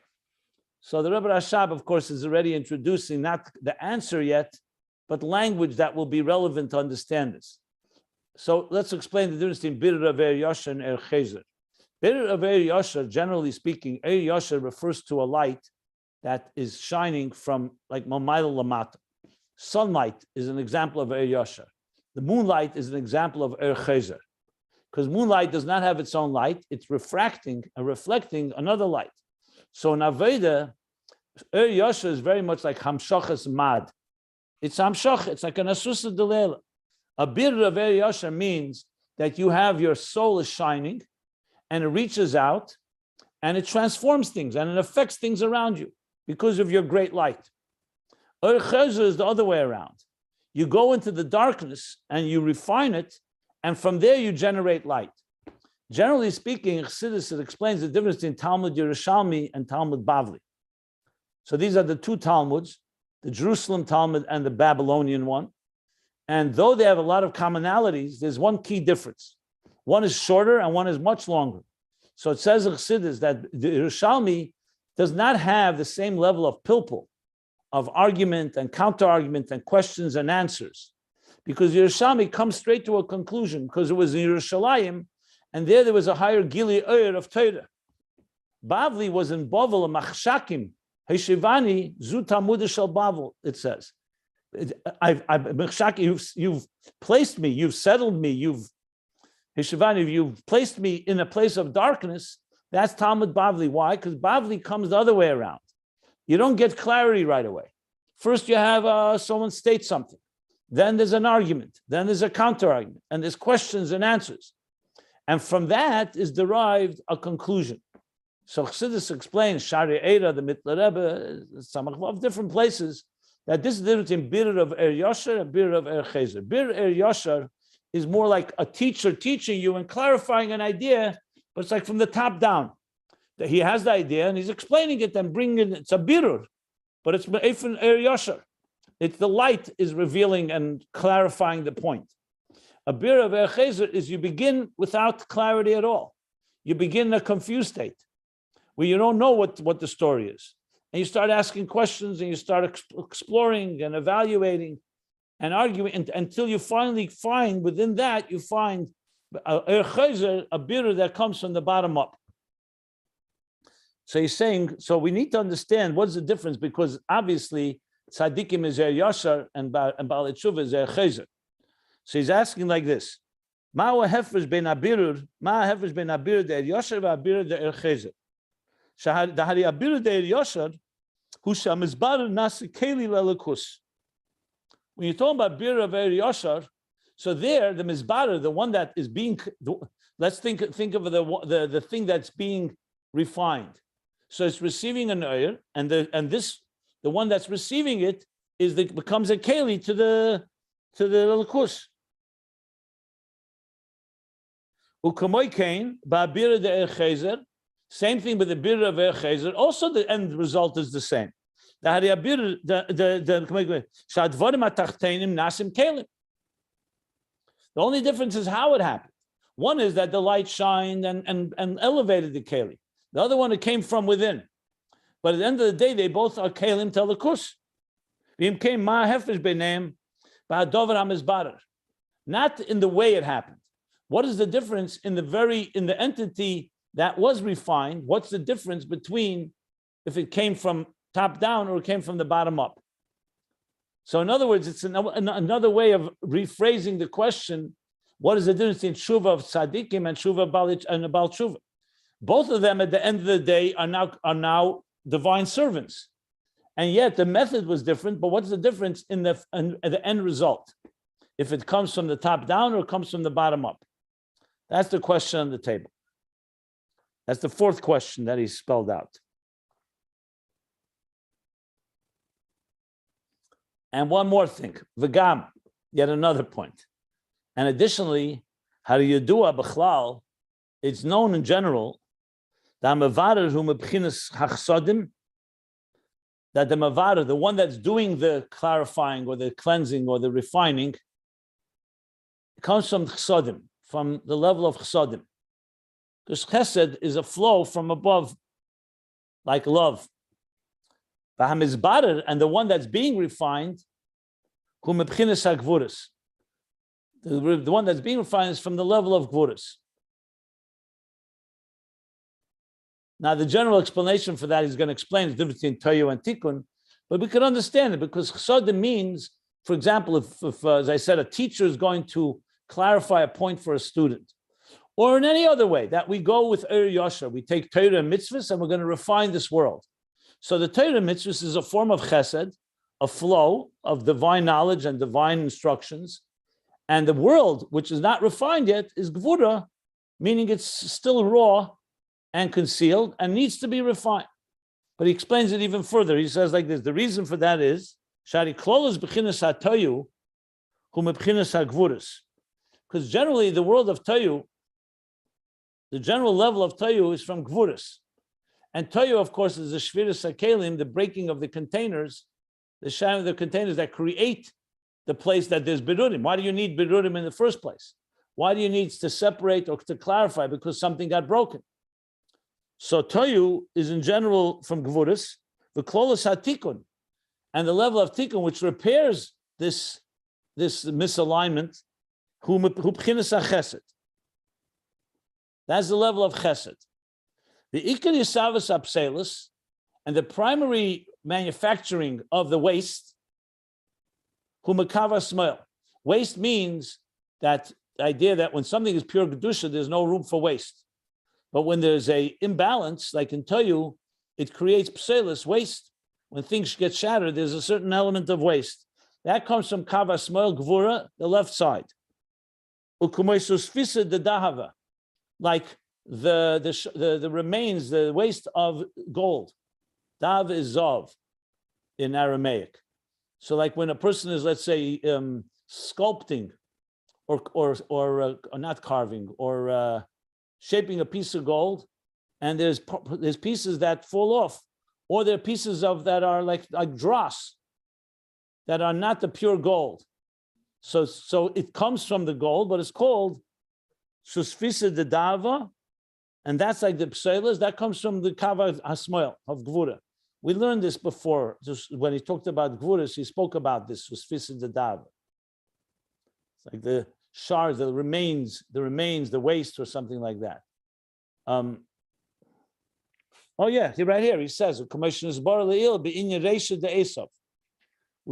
A: So the Rebbe Rashab, of course, is already introducing not the answer yet, but language that will be relevant to understand this. So let's explain the difference between Birur of Yoshor and Chozer. Birur of Yoshor, generally speaking, Yoshor refers to a light that is shining from like Mamayla Lamata. Sunlight is an example of Yoshor. The moonlight is an example of Chozer, because moonlight does not have its own light; it's refracting and reflecting another light. So in Aveda, Yoshor is very much like Hamshachas Mad. It's Hamshach. It's like an Asusa Delela. A Birur of Yoshor means that you have your soul is shining, and it reaches out, and it transforms things, and it affects things around you because of your great light. Chozer is the other way around. You go into the darkness and you refine it, and from there you generate light. Generally speaking, Chassidus explains the difference between Talmud Urashami and Talmud Bavli. So these are the 2 Talmuds, the Jerusalem Talmud and the Babylonian one. And though they have a lot of commonalities, there's one key difference. One is shorter and one is much longer. So it says in Chassidus that the Urashami does not have the same level of pilpul, of argument and counter-argument and questions and answers, because Urashami comes straight to a conclusion, because it was in Yerushalayim, and there was a higher Gili Oyer of Torah. Bavli was in Bavli, Machshakim, Heshivani, Zu Talmud Shel Bavli, it says. You've placed me, you've settled me, you've placed me in a place of darkness. That's Talmud Bavli. Why? Because Bavli comes the other way around. You don't get clarity right away. First, you have someone state something. Then there's an argument. Then there's a counter-argument. And there's questions and answers. And from that is derived a conclusion. So Chassidus explains, Shari Eira, the Mitler Rebbe, some of different places, that this is the difference between Birur of Yoshor and Birur of Chozer. Birur Yoshor is more like a teacher teaching you and clarifying an idea, but it's like from the top down. That he has the idea and he's explaining it and bringing it. It's a birur, but it's Yoshor. It's the light is revealing and clarifying the point. A birur of Chozer is you begin without clarity at all. You begin in a confused state where you don't know what the story is. and you start asking questions, and you start exploring and evaluating and arguing until you finally find within that, you find a birur that comes from the bottom up. So he's saying, so we need to understand what's the difference, because obviously tzaddikim is Yoshor and Baalei Teshuva is Chozer. So he's asking like this: Ma ha'hefresh ben birur, ma ha'hefresh ben birur de Yoshor v'birur de Chozer. Shahari birur de Yoshor hu shamizbar nasi keli lelakus. When you're talking about birur of Yoshor, so there the mizbar, the one that is being, let's think of the thing that's being refined. So it's receiving an oil, and the one that's receiving it becomes a keli to the lakus. Ukamoy kain ba'birur de Chozer. Same thing with the birur of Chozer. Also, the end result is the same. The only difference is how it happened. One is that the light shined and elevated the keli. The other one, it came from within. But at the end of the day, they both are kelim telakus. Not in the way it happened. What is the difference in the entity that was refined? What's the difference between if it came from top down or it came from the bottom up? So in other words, it's another way of rephrasing the question: what is the difference in Teshuva of Tzaddikim and Teshuva of Baalei Teshuva? Both of them, at the end of the day, are now divine servants, and yet the method was different. But what's the difference in the end result? If it comes from the top down or it comes from the bottom up? That's the question on the table. That's the fourth question that he spelled out. And one more thing, v'gam, yet another point. And additionally, hariyadua b'chlal, it's known in general that that the mavarer, the one that's doing the clarifying or the cleansing or the refining, comes from Chassodim, from the level of Chassodim. Because chesed is a flow from above, like love. And the one that's being refined, the one that's being refined is from the level of Gevuros. Now, the general explanation for that, he's going to explain the difference between Toyu and Tikkun, but we could understand it because Chassodim means, for example, if as I said, a teacher is going to clarify a point for a student, or in any other way that we go with Yoshor, we take Torah and mitzvahs and we're going to refine this world. So the Torah and mitzvahs is a form of chesed, a flow of divine knowledge and divine instructions, and the world, which is not refined yet, is gvura, meaning it's still raw and concealed and needs to be refined. But he explains it even further. He says like this: the reason for that is shari klolos b'chinas hatoyu hu mebchinas hagvuros, because generally the world of toyu, the general level of toyu is from gvuros, and toyu, of course, is the shviras hakelim, the breaking of the containers, the shadow of the containers that create the place that there's birurim. Why do you need birurim in the first place? Why do you need to separate or to clarify? Because something got broken. So toyu is in general from Gevuros, the klolos hatikun, and the level of tikkun which repairs this misalignment, hu b'chinas hachesed. That's the level of chesed. The ikar yisavas apselis, and the primary manufacturing of the waste, hu mekava smoil. Waste means that the idea that when something is pure kedusha, there's no room for waste. But when there's a imbalance, like in Toyu, it creates pselis, waste. When things get shattered, there's a certain element of waste. That comes from kava smoil gvura, the left side. Ukumoisusfisa de dahava, like the remains, the waste of gold. Dav is zov in Aramaic. So like when a person is, let's say, sculpting or not carving or shaping a piece of gold, and there's pieces that fall off, or there are pieces of that are like dross, that are not the pure gold. So it comes from the gold, but it's called susfisa de dava, and that's like the pselas, that comes from the kava hasmoil of gvura. We learned this before. Just when he talked about Gevuros, he spoke about this. Was the dav. It's like the shards, the remains, the waste, or something like that. Oh yeah, right here he says, we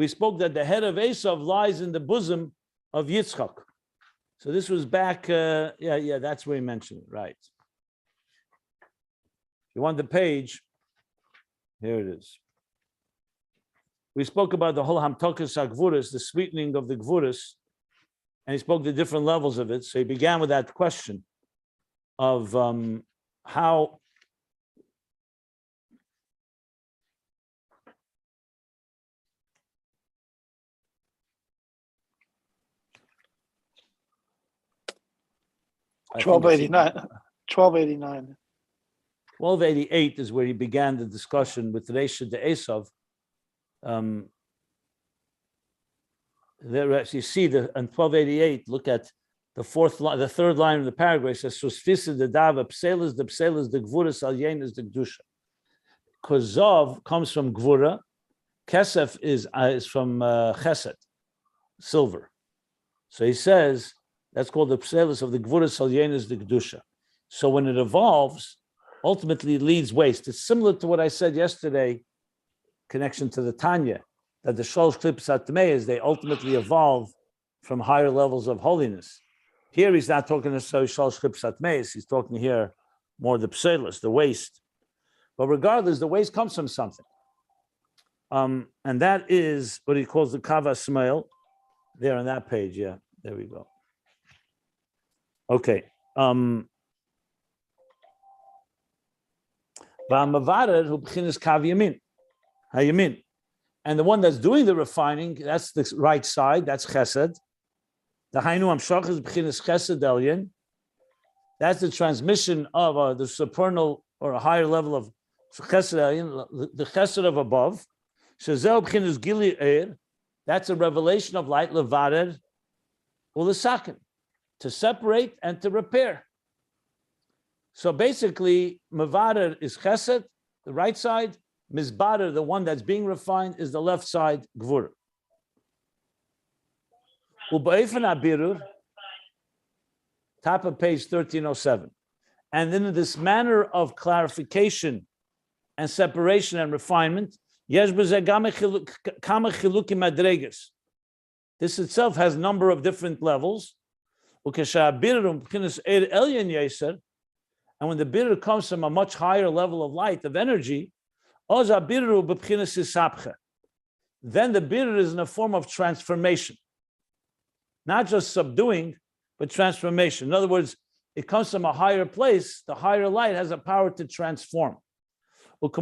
A: spoke that the head of Esav lies in the bosom of Yitzchak. So this was back, that's where he mentioned it, right. If you want the page, here it is. We spoke about the whole Hamtokas HaGvuros, the sweetening of the Gevuros, and he spoke the different levels of it. So he began with that question of how $12.88 is where he began the discussion with Reisha de Esav. There, as you see, on 1288, look at the third line of the paragraph. It says, "Susfisa the dava pselas the Gevuros al yenas the kedusha." Because Zov comes from Gvura, Kesef is from Chesed, silver. So he says that's called the pselas of the Gevuros al yenas the kedusha. So when it evolves, ultimately it leads waste. It's similar to what I said yesterday, connection to the Tanya, that the Shalosh Klippos HaTmeis, they ultimately evolve from higher levels of holiness. Here he's not talking necessarily Shalosh Klippos HaTmeis, he's talking here more the pselas, the waste. But regardless, the waste comes from something. And that is what he calls the Kava Smail, there on that page, yeah, there we go. Okay. And the one that's doing the refining, that's the right side, that's Chesed. The Hainu Amshach is b'chinas Chesed Elyon. That's the transmission of the supernal or a higher level of Chesed Elyon, the Chesed of above. Shazel b'chinas Gili Eir. That's a revelation of light, Levarer, Ulesakin, to separate and to repair. So basically, Mevarer is Chesed, the right side. Mizbarer, the one that's being refined, is the left side, Gvura. U'ba'efen Birur, top of page 1307. And then in this manner of clarification and separation and refinement, this itself has a number of different levels. And when the Birur comes from a much higher level of light, of energy, then the Birur is in a form of transformation. Not just subduing, but transformation. In other words, it comes from a higher place. The higher light has a power to transform. Like the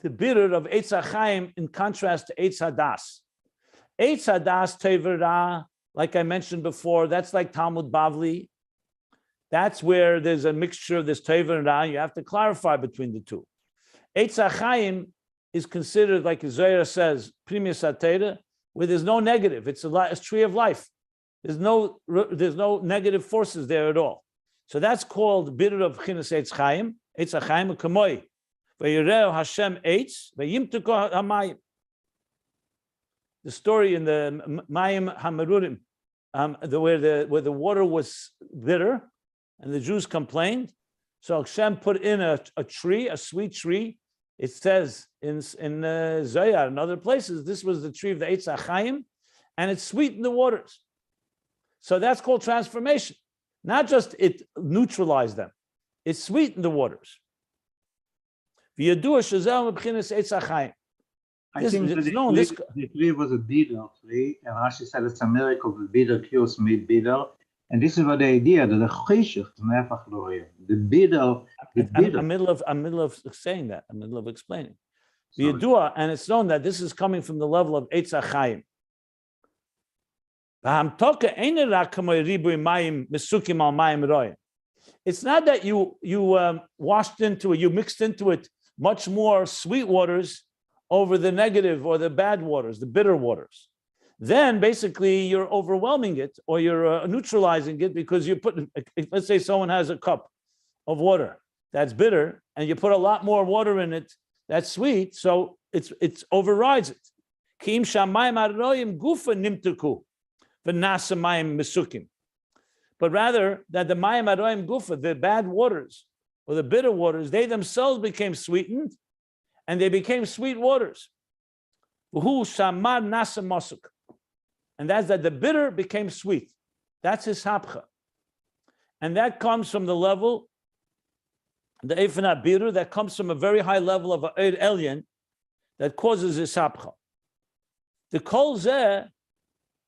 A: Birur of Eitz HaChaim in contrast to Eitz HaDas. Eitz HaDas Tevera, like I mentioned before, that's like Talmud Bavli. That's where there's a mixture of this Tevera and Ra. You have to clarify between the two. Eitz HaChaim is considered, like Zohar says, Primus HaTeira, where there's no negative. It's a tree of life. There's no negative forces there at all. So that's called Birur of Chinas Eitz Chaim. Eitz HaChaim Kamoi. Vayireu Hashem Eitz Vayimtuko Hamayim. The story in the Mayim Hamarurim, where the water was bitter, and the Jews complained. So Hashem put in a tree, a sweet tree. It says in Zohar and other places, this was the tree of the Eitz HaChaim, and it sweetened the waters. So that's called transformation. Not just it neutralized them, it sweetened the waters. I think
E: the tree was a bitter tree, and Rashi said it's a miracle that bitter cures made bitter. And this is what the idea that the cheshach is never gloria. The bitter.
A: I'm middle of saying that. I'm middle of explaining. The Yedua, and it's known that this is coming from the level of Eitz HaChaim. It's not that you washed into it, you mixed into it much more sweet waters over the negative or the bad waters, the bitter waters. then basically you're overwhelming it or you're neutralizing it because you put, let's say someone has a cup of water that's bitter and you put a lot more water in it that's sweet, so it's overrides it. But rather that the mayim aroim gufa, the bad waters or the bitter waters, they themselves became sweetened and they became sweet waters. And that's that the bitter became sweet. That's his hapcha. And that comes from the level, the Eifanat Birur, that comes from a very high level of Eir Elyon that causes his hapcha. The Chozer,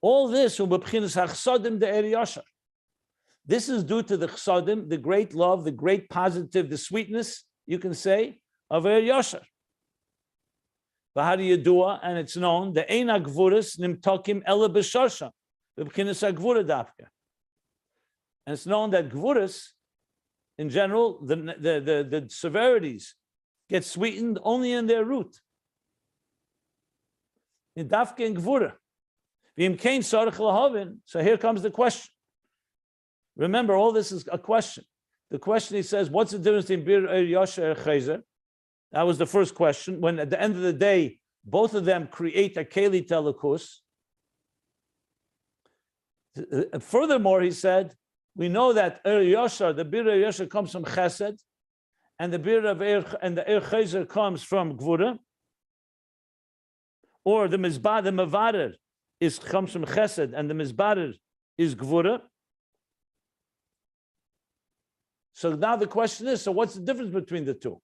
A: all this, Chassodim de Yoshor. This is due to the Chassodim, the great love, the great positive, the sweetness, you can say, of Yoshor. But how do you do it? And it's known, the Eina Gevuros nimtokim ele b'shorsha, b'b'chinas ha'gvura dafka. And it's known that Gevuros, in general, the severities get sweetened only in their root. In dafka and Gevura. So here comes the question. Remember, all this is a question. The question, he says, what's the difference between Birur, Yoshor, and Chozer? That was the first question. When at the end of the day, both of them create a keli telekus. Furthermore, he said, we know that Yoshor, the Birur Yoshor comes from Chesed, and the Birur of and the Chozer comes from Gevura. Or the Mizbar, the Mavarer comes from Chesed, and the Mizbarer is Gevura. So now the question is, so what's the difference between the two?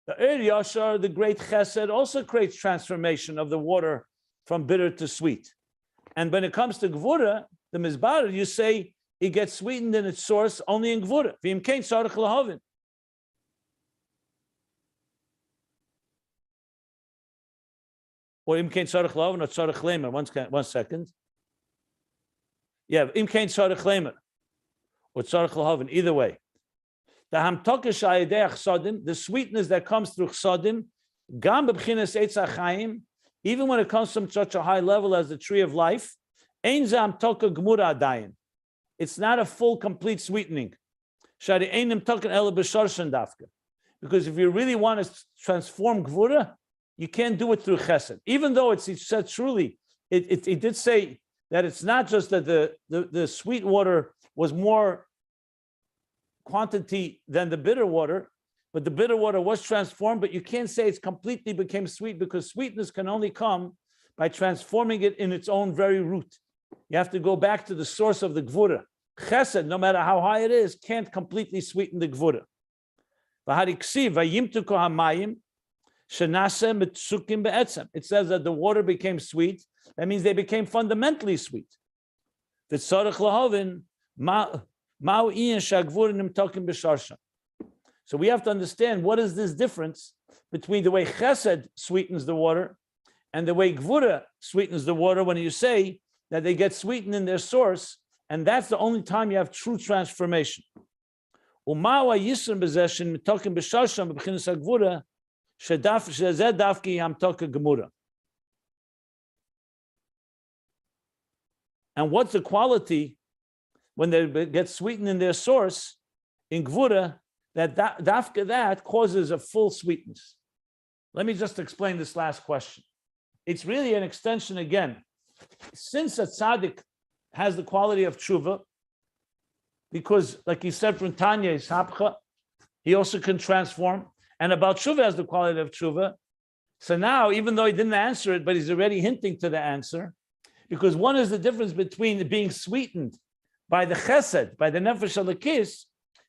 A: The Yoshor, the great Chesed, also creates transformation of the water from bitter to sweet. And when it comes to Gevura, the Mizbarer, you say it gets sweetened in its source only in Gevura. V'im kein tzarich lahavin. Or im kein tzarich lahavin or tzarich lemer. 1 second. Yeah, im kein tzarich lemer or tzarich lahavin. Either way. The hamtokish ayidei Chassodim, the sweetness that comes through Chassodim, gam b'bchinas eitz ha'chaim, even when it comes from such a high level as the tree of life, ein ze hamtoka gemura adayin. It's not a full, complete sweetening. Shari einim token ele b'shorshan dafka. Because if you really want to transform Gevura, you can't do it through Chesed. Even though he said truly, it did say that it's not just that the sweet water was more quantity than the bitter water, but the bitter water was transformed, but you can't say it's completely became sweet because sweetness can only come by transforming it in its own very root. You have to go back to the source of the Gevura. Chesed, no matter how high it is, can't completely sweeten the Gevura. It says that the water became sweet. That means they became fundamentally sweet. So we have to understand what is this difference between the way Chesed sweetens the water and the way Gevura sweetens the water when you say that they get sweetened in their source, and that's the only time you have true transformation. And what's the quality when they get sweetened in their source in Gevura, that causes a full sweetness? Let me just explain this last question. It's really an extension again. Since a tzaddik has the quality of tshuva, because like he said from Tanya, is hapcha, he also can transform, and about tshuva has the quality of tshuva. So now, even though he didn't answer it, but he's already hinting to the answer, because one is the difference between being sweetened by the chesed, by the nefesh halakis,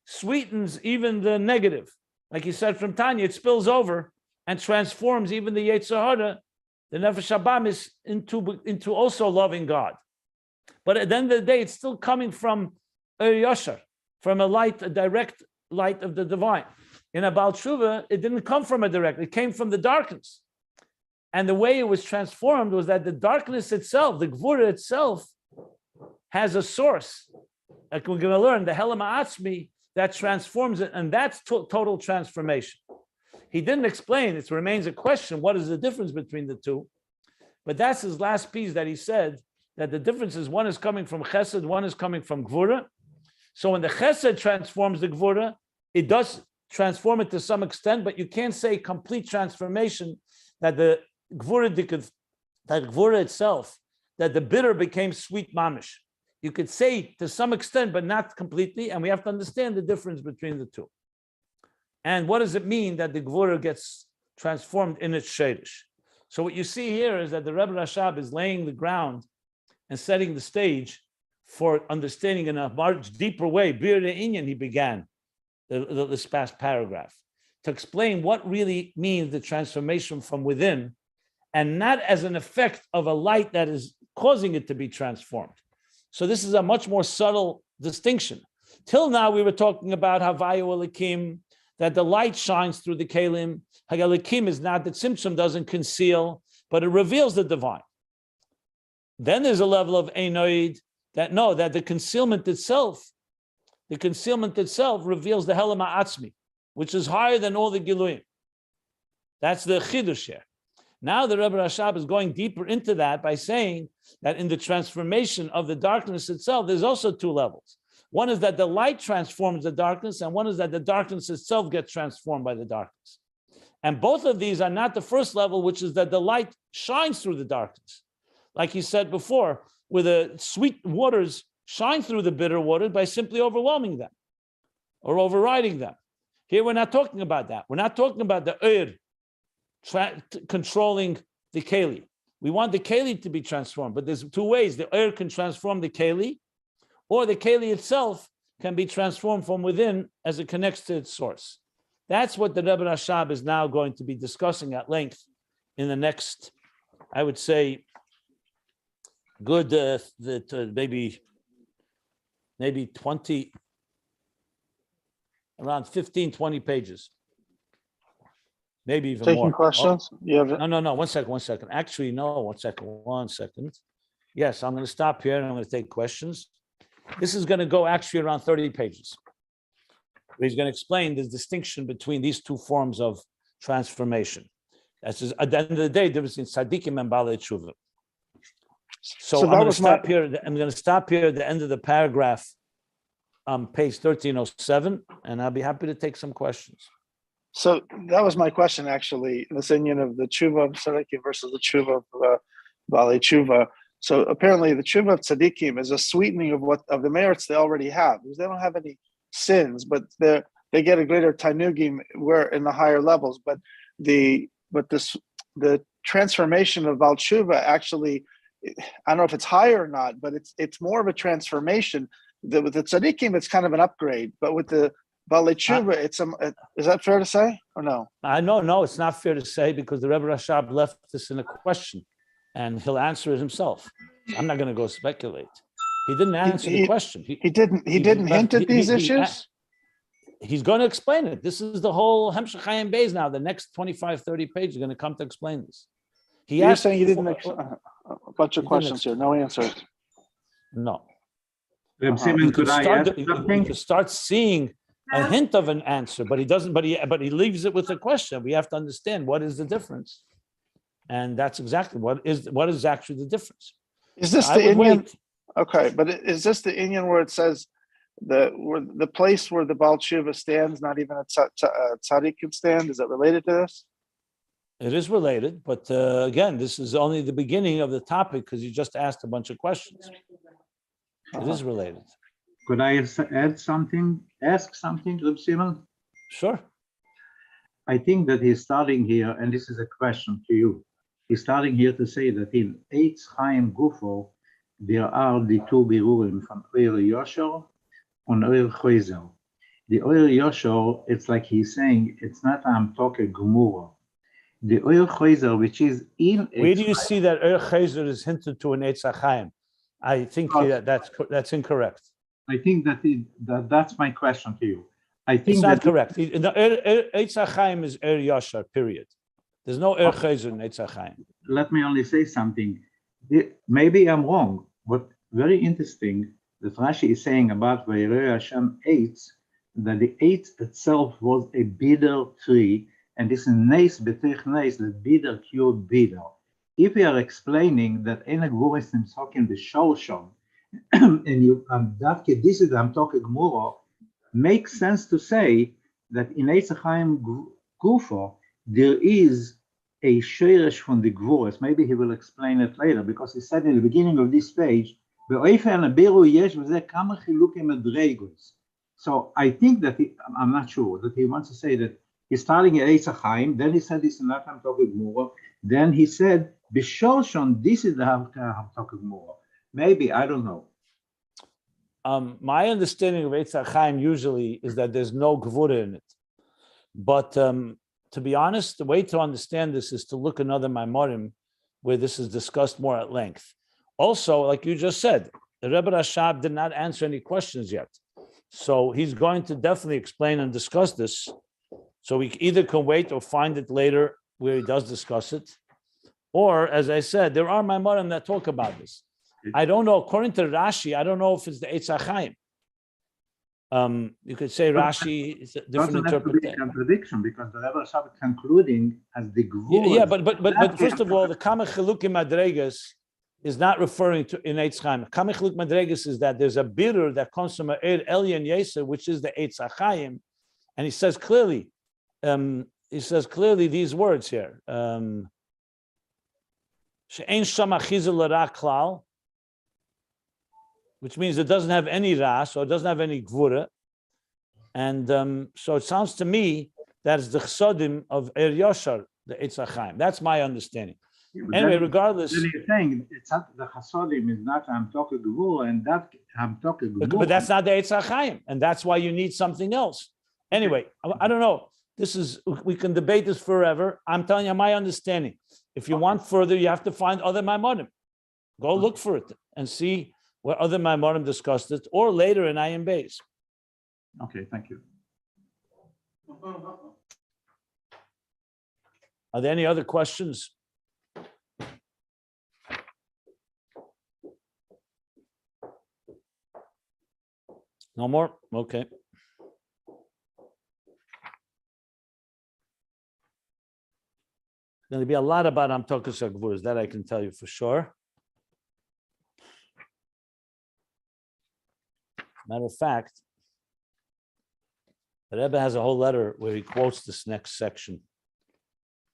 A: sweetens even the negative. Like he said from Tanya, it spills over and transforms even the Yetzer Hara, the nefesh habamis, into also loving God. But at the end of the day, it's still coming from Yoshor, from a direct light of the divine. In Baal Teshuva, it didn't come from a direct, it came from the darkness. And the way it was transformed was that the darkness itself, the Gevura itself, has a source. Like we're going to learn, the Helam Ha'atzmi, that transforms it, and that's total transformation. He didn't explain, it remains a question, what is the difference between the two? But that's his last piece that he said, that the difference is one is coming from chesed, one is coming from gvura. So when the chesed transforms the gvura, it does transform it to some extent, but you can't say complete transformation that the gvura itself, that the bitter became sweet mamish. You could say to some extent, but not completely, and we have to understand the difference between the two. And what does it mean that the gvura gets transformed in its shadish? So what you see here is that the Rebbe Rashab is laying the ground and setting the stage for understanding in a much deeper way. Birur Inyan, he began this past paragraph to explain what really means the transformation from within, and not as an effect of a light that is causing it to be transformed. So this is a much more subtle distinction. Till now, we were talking about Havayu Elikim, that the light shines through the Kalim. Hagalikim is not that Tzimtzum doesn't conceal, but it reveals the divine. Then there's a level of Einoid that the concealment itself reveals the Helam Ha'atzmi, which is higher than all the Giluyim. That's the Chidush here. Now the Rebbe Rashab is going deeper into that by saying that in the transformation of the darkness itself, there's also two levels. One is that the light transforms the darkness, and one is that the darkness itself gets transformed by the darkness. And both of these are not the first level, which is that the light shines through the darkness. Like he said before, where the sweet waters shine through the bitter waters by simply overwhelming them or overriding them. Here we're not talking about that. We're not talking about the controlling the keli. We want the keli to be transformed, but there's two ways. The can transform the keli, or the keli itself can be transformed from within as it connects to its source. That's what the Rebbe Rashab is now going to be discussing at length in the next, I would say, good maybe 20, around 15, 20 pages. Maybe even
C: Taking
A: more.
C: questions? You have
A: No, one second. Actually, no, one second. Yes, I'm going to stop here and I'm going to take questions. This is going to go actually around 30 pages. He's going to explain the distinction between these two forms of transformation. That's just, at the end of the day, there was in Tzaddikim and Baalei Teshuva. So I'm going to stop here. I'm going to stop here at the end of the paragraph, page 1307, and I'll be happy to take some questions.
C: So that was my question, actually, this union of the Teshuva of Tzaddikim versus the Teshuva of Baalei Teshuva. So apparently the Teshuva of Tzaddikim is a sweetening of the merits they already have, because they don't have any sins, but they get a greater tanugim where in the higher levels. But the transformation of Baalei Teshuva actually, I don't know if it's higher or not, but it's more of a transformation. With the Tzaddikim, it's kind of an upgrade, but with the Baalei Teshuva, is that fair to say or no?
A: No, it's not fair to say, because the Rebbe Rashab left this in a question, and he'll answer it himself. I'm not going to go speculate. He didn't answer the question. He didn't
C: hint at these issues?
A: He's going to explain it. This is the whole Hemshech Ayin Beis now. The next 25, 30 pages are going to come to explain this.
C: You're saying he didn't a bunch of questions here, no answers.
A: No.
E: You
A: could start seeing a hint of an answer, but he doesn't. But he leaves it with a question. We have to understand what is the difference, and that's exactly what is actually the difference.
C: Is this the inyan? Okay, but is this the inyan where it says the place where the Baalei Teshuva stands, not even a tzaddik can stand? Is it related to this?
A: It is related, but again, this is only the beginning of the topic, because you just asked a bunch of questions. It is related.
E: Could I ask something, Reb Simon?
A: Sure.
E: I think that he's starting here, and this is a question to you. He's starting here to say that in Eitz Chaim Gufo, there are the two Birurim from Yoshor and Chozer. The Yoshor, it's like he's saying, it's not Talking Gemura. The Chozer, which is in
A: where do you see that Chozer is hinted to in Eitz Chaim? I think that's incorrect.
E: I think that's my question to you. I think
A: it's not correct. Eitz Chaim is Yoshor, period. There's no Chozer in Eitz Chaim.
E: Let me only say something. Maybe I'm wrong, but very interesting that Rashi is saying about Vayirei Hashem Eitz, that the Eitz itself was a bitter tree, and this is Neis Betech Neis, the bitter cured bitter. if we are explaining that Ein Gvuros Nimtzokin b'Shorshon, and you Davke, this is I'm talking Gmuro, makes sense to say that in Eitz Chaim Gufo there is a sheresh from the Gevuros. Maybe he will explain it later, because he said in the beginning of this page, so I think that I'm not sure that he wants to say that he's starting at Eitz Chaim, then he said this in Nacham Tokeg Mura, then he said B'Shorshon, this is the Ham Tokeg Mura. Maybe, I don't know.
A: My understanding of Eitz Chaim usually is that there's no Gevura in it. But to be honest, the way to understand this is to look another Maimorim where this is discussed more at length. Also, like you just said, the Rebbe Rashab did not answer any questions yet. So he's going to definitely explain and discuss this. So we either can wait or find it later where he does discuss it. Or, as I said, there are Maimorim that talk about this. I don't know, according to Rashi, I don't know if it's the Eitz Chaim. You could say Rashi is a different interpretation.
E: Contradiction, because the Rebbe Rashab concluding as the Gevuros.
A: Yeah, but first of all, the Kamech Chilukim Madregas is not referring to in Eitz Chaim. Kamech Chiluk Madregas is that there's a Birur that comes from a Elyon Yeser, which is the Eitz Chaim, and he says clearly these words here. She'ein sham achiza l'ra klal, which means it doesn't have any ra, so it doesn't have any gvura. And so it sounds to me that it's the Chassodim of Yoshor, the Eitz Chaim. That's my understanding.
E: Yeah,
A: anyway, regardless.
E: Then you're saying it's not, the Chassodim is not I'm talking Gevura, and that I'm talking Gevura.
A: But that's not the Eitz Chaim, and that's why you need something else. Anyway, I don't know. We can debate this forever. I'm telling you my understanding. If you want further, you have to find other Maimorim. Go look for it and see where other Maimorim discussed it, or later in Ayin Beis.
E: Okay, thank you.
A: Are there any other questions? No more? Okay. There's going to be a lot about Amtokas Gevuros, that I can tell you for sure. Matter of fact, the Rebbe has a whole letter where he quotes this next section.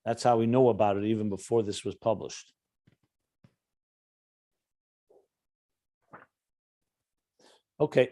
A: That's how we know about it even before this was published. Okay.